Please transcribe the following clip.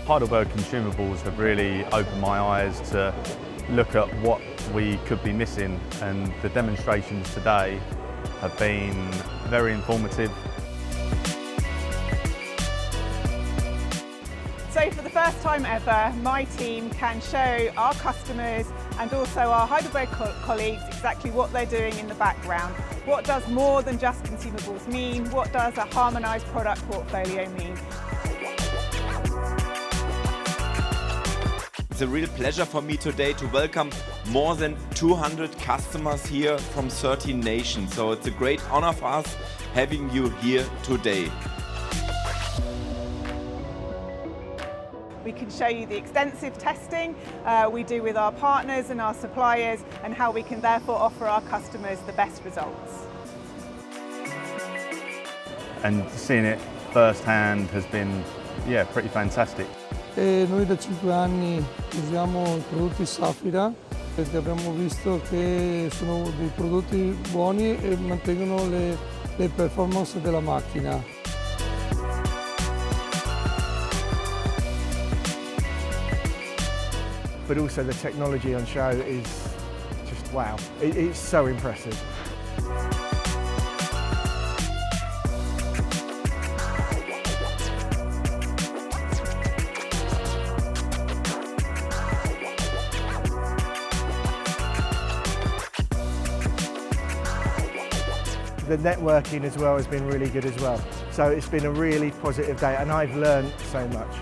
Heidelberg consumables have really opened my eyes to look at what we could be missing, and the demonstrations today have been very informative. So for the first time ever, my team can show our customers and also our Heidelberg colleagues exactly what they're doing in the background. What does more than just consumables mean? What does a harmonized product portfolio mean? It's a real pleasure for me today to welcome more than 200 customers here from 13 nations. So it's a great honor for us having you here today. We can show you the extensive testing we do with our partners and our suppliers, and how we can therefore offer our customers the best results. And seeing it firsthand has been, pretty fantastic. Noi da 5 anni usiamo i prodotti Saphira perché abbiamo visto che sono dei prodotti buoni e mantengono le performance della macchina. But also the technology on show is just wow. It's so impressive. The networking as well has been really good as well. So it's been a really positive day and I've learned so much.